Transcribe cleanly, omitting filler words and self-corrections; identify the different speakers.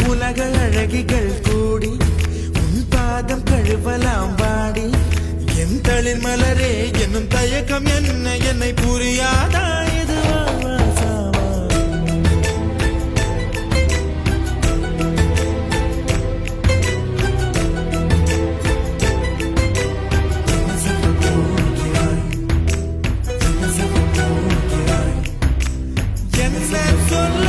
Speaker 1: உலக அழகிகள் கூடி உன் பாதம் கழுவலாம் வாடி என் தளிர் மலரே என்னும் தயக்கம் என்ன என்னை புரியாதா இதுவா சாவா என்ன சொல்ல